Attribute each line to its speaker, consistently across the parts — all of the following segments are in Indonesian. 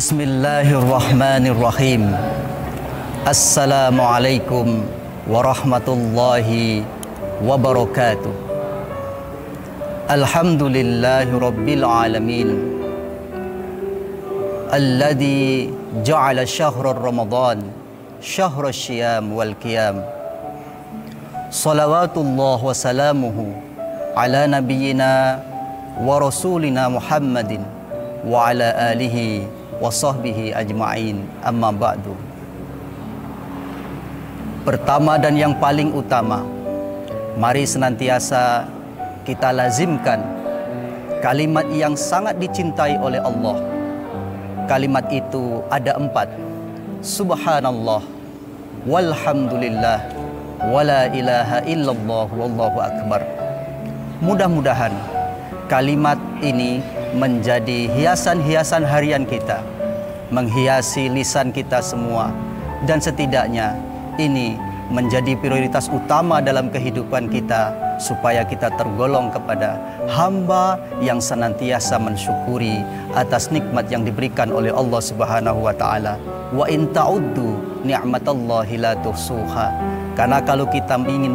Speaker 1: Bismillahirrahmanirrahim. Assalamualaikum warahmatullahi wabarakatuh. Alhamdulillahi rabbil alamin. Alladzi ja'ala syahra Ramadan syahra syiyam wal qiyam. Salawatullah wa salamuhu ala nabiyyina wa rasulina Muhammadin wa ala alihi wa sahbihi ajma'in, amma ba'du. Pertama dan yang paling utama, mari senantiasa kita lazimkan kalimat yang sangat dicintai oleh Allah. Kalimat itu ada 4. Subhanallah, walhamdulillah, wala ilaha illallah, wallahu akbar. Mudah-mudahan kalimat ini menjadi hiasan-hiasan harian kita, menghiasi lisan kita semua, dan setidaknya ini menjadi prioritas utama dalam kehidupan kita, supaya kita tergolong kepada hamba yang senantiasa mensyukuri atas nikmat yang diberikan oleh Allah Subhanahu wa taala. Wa in ta'uddu ni'matallahi la tuhsuha. Karena kalau kita ingin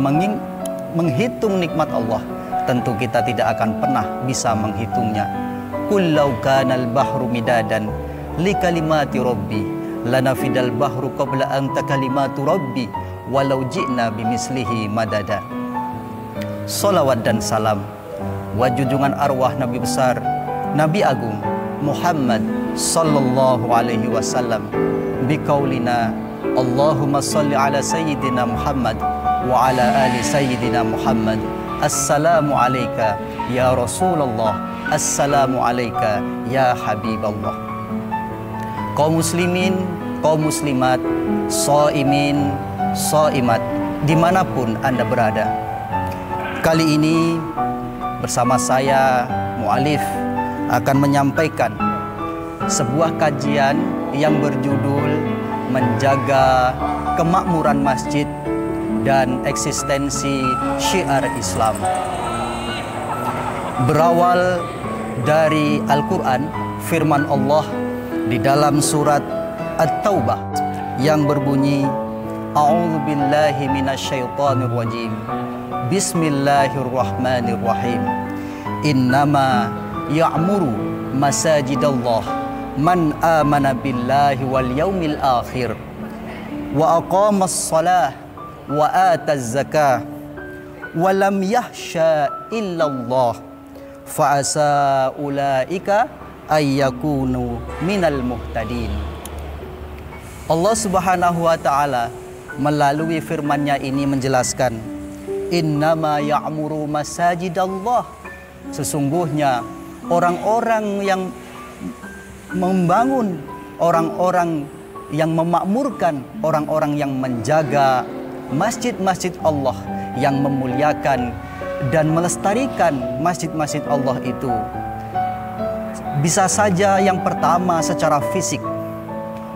Speaker 1: menghitung nikmat Allah, tentu kita tidak akan pernah bisa menghitungnya. Qul law kanal bahru midadan li kalimati rabbi lanafidal bahru qabla an takalimatu rabbi walau ji'na bimislihi madada. Salawat dan salam wa junjungan arwah Nabi besar, Nabi agung Muhammad sallallahu alaihi wasallam, biqaulina Allahumma salli ala sayyidina Muhammad wa ala ali sayyidina Muhammad. Assalamu alayka ya Rasulullah, assalamu alayka ya Habiballah. Kaum muslimin, kaum muslimat, shaimin, shaimat, dimanapun Anda berada, kali ini bersama saya mu'alif akan menyampaikan sebuah kajian yang berjudul Menjaga Kemakmuran Masjid dan Eksistensi Syiar Islam. Berawal dari Al-Quran, firman Allah di dalam surat At-Taubah yang berbunyi, A'udzu billahi minasyaitonir rajim. Bismillahirrahmanirrahim. Innama ya'muru masajidallah man amana billahi wal yaumil akhir wa aqamas shalah wa ataz zakah wa lam yahsha illallah fa asa ulaika ayyakunu minal muhtadin. Allah Subhanahu wa taala melalui firman-Nya ini menjelaskan, innama ya'muru masajidallah, sesungguhnya orang-orang yang membangun, orang-orang yang memakmurkan, orang-orang yang menjaga masjid-masjid Allah, yang memuliakan dan melestarikan masjid-masjid Allah itu, bisa saja yang pertama secara fisik,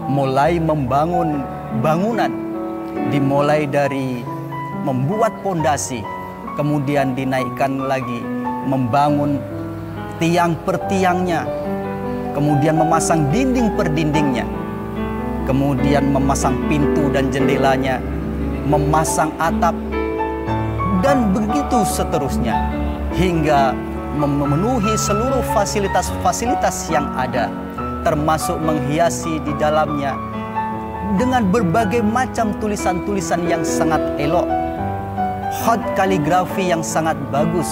Speaker 1: mulai membangun bangunan, dimulai dari membuat pondasi, kemudian dinaikkan lagi, membangun tiang per tiangnya, kemudian memasang dinding per dindingnya, kemudian memasang pintu dan jendelanya, memasang atap, dan begitu seterusnya, hingga memenuhi seluruh fasilitas-fasilitas yang ada, termasuk menghiasi di dalamnya dengan berbagai macam tulisan-tulisan yang sangat elok, khot kaligrafi yang sangat bagus.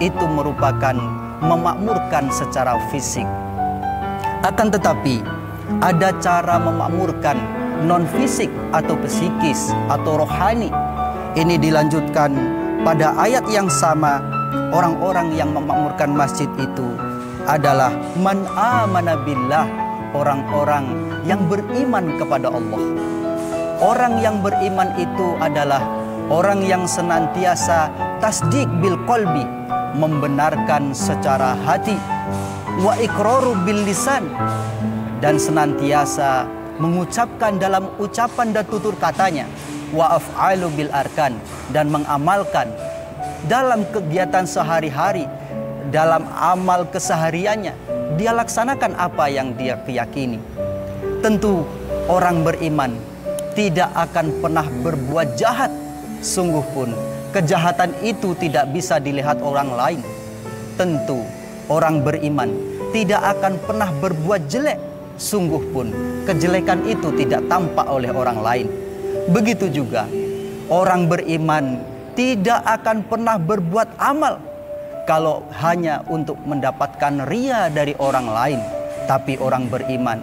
Speaker 1: Itu merupakan memakmurkan secara fisik. Akan tetapi ada cara memakmurkan non-fisik atau psikis atau rohani. Ini dilanjutkan pada ayat yang sama. Orang-orang yang memakmurkan masjid itu adalah man amana billah, orang-orang yang beriman kepada Allah. Orang yang beriman itu adalah orang yang senantiasa tasdik bil qalbi, membenarkan secara hati, wa iqraru bil lisan, dan senantiasa mengucapkan dalam ucapan dan tutur katanya, wa af'alu bil arkan, dan mengamalkan dalam kegiatan sehari-hari, dalam amal kesehariannya, dia laksanakan apa yang dia keyakini. Tentu orang beriman tidak akan pernah berbuat jahat. Sungguh pun kejahatan itu tidak bisa dilihat orang lain. Tentu orang beriman tidak akan pernah berbuat jelek. Sungguh pun kejelekan itu tidak tampak oleh orang lain. Begitu juga orang beriman tidak akan pernah berbuat amal kalau hanya untuk mendapatkan ria dari orang lain. Tapi orang beriman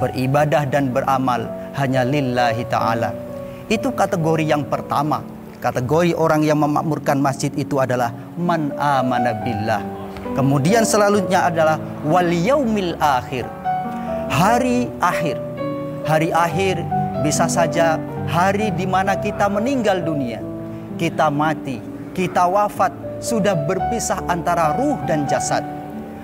Speaker 1: beribadah dan beramal hanya lillahi ta'ala. Itu kategori yang pertama. Kategori orang yang memakmurkan masjid itu adalah man amana billah. Kemudian selanjutnya adalah wal yaumil akhir. Hari akhir. Hari akhir bisa saja hari di mana kita meninggal dunia. Kita mati, kita wafat, sudah berpisah antara ruh dan jasad.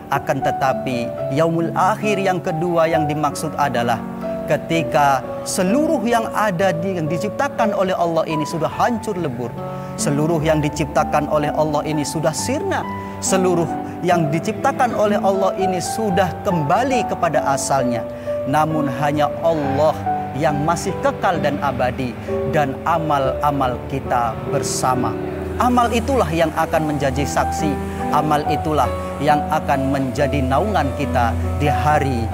Speaker 1: Akan tetapi yaumul akhir yang kedua yang dimaksud adalah ketika seluruh yang ada yang diciptakan oleh Allah ini sudah hancur lebur. Seluruh yang diciptakan oleh Allah ini sudah sirna. Seluruh yang diciptakan oleh Allah ini sudah kembali kepada asalnya. Namun hanya Allah yang masih kekal dan abadi, dan amal-amal kita bersama. Amal itulah yang akan menjadi saksi. Amal itulah yang akan menjadi naungan kita di hari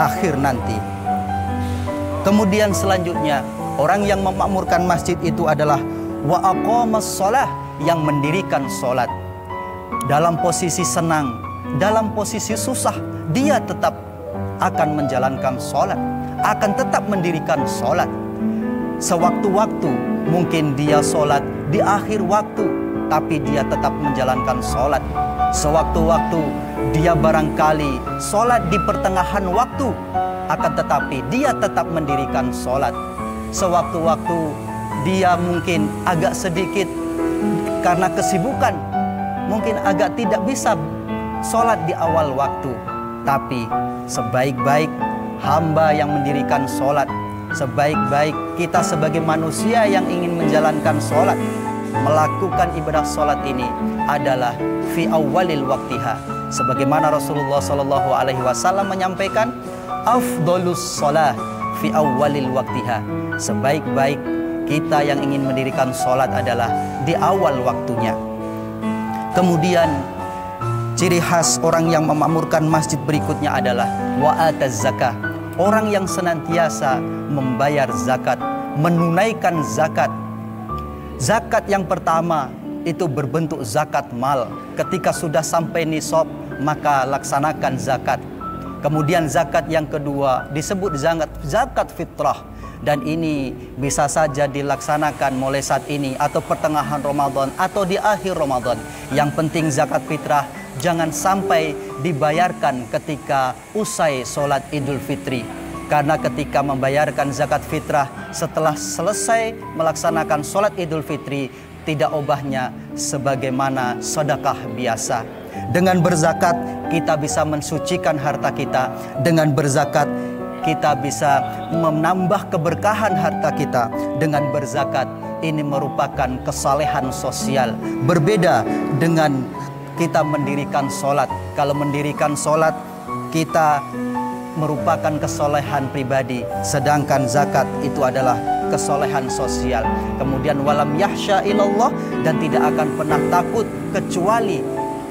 Speaker 1: akhir nanti. Kemudian selanjutnya, orang yang memakmurkan masjid itu adalah wa aqamas shalah, yang mendirikan sholat. Dalam posisi senang, dalam posisi susah, dia tetap akan menjalankan sholat, akan tetap mendirikan sholat. Sewaktu-waktu mungkin dia sholat di akhir waktu, tapi dia tetap menjalankan sholat. Sewaktu-waktu dia barangkali sholat di pertengahan waktu, akan tetapi dia tetap mendirikan sholat. Sewaktu-waktu dia mungkin agak sedikit karena kesibukan, mungkin agak tidak bisa sholat di awal waktu. Tapi sebaik-baik hamba yang mendirikan sholat, sebaik-baik kita sebagai manusia yang ingin menjalankan sholat, melakukan ibadah sholat ini adalah fi awalil waktiha. Sebagaimana Rasulullah SAW menyampaikan, afdolus sholah fi awalil waktiha. Sebaik-baik kita yang ingin mendirikan sholat adalah di awal waktunya. Kemudian ciri khas orang yang memakmurkan masjid berikutnya adalah wa'ataz zakah. Orang yang senantiasa membayar zakat, menunaikan zakat. Zakat yang pertama itu berbentuk zakat mal. Ketika sudah sampai nisab, maka laksanakan zakat. Kemudian zakat yang kedua disebut zakat fitrah. Dan ini bisa saja dilaksanakan mulai saat ini atau pertengahan Ramadan atau di akhir Ramadan. Yang penting zakat fitrah jangan sampai dibayarkan ketika usai sholat Idul Fitri. Karena ketika membayarkan zakat fitrah setelah selesai melaksanakan sholat Idul Fitri, tidak obahnya sebagaimana sedekah biasa. Dengan berzakat kita bisa mensucikan harta kita. Dengan berzakat kita bisa menambah keberkahan harta kita. Dengan berzakat ini merupakan kesalehan sosial. Berbeda dengan kita mendirikan sholat. Kalau mendirikan sholat kita merupakan kesolehan pribadi, sedangkan zakat itu adalah kesolehan sosial. Kemudian walam yahsya ilallah, dan tidak akan pernah takut kecuali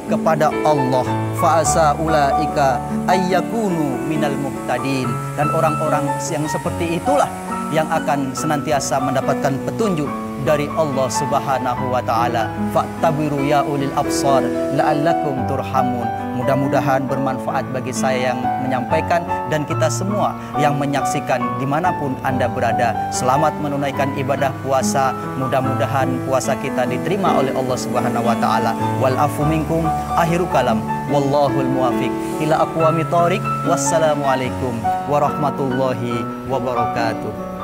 Speaker 1: kepada Allah. Fa'asa ulaika ayyakunu minal muhtadin. Dan orang-orang yang seperti itulah yang akan senantiasa mendapatkan petunjuk dari Allah Subhanahu wa taala. Fa'tabiru ya ulil absar la'allakum turhamun. Mudah-mudahan bermanfaat bagi saya yang menyampaikan dan kita semua yang menyaksikan dimanapun Anda berada. Selamat menunaikan ibadah puasa. Mudah-mudahan puasa kita diterima oleh Allah Subhanahu wa taala. Wal afu minkum. Akhiru kalam. Wallahul muwafiq ila aqwamit thoriq. Wassalamualaikum warahmatullahi wabarakatuh.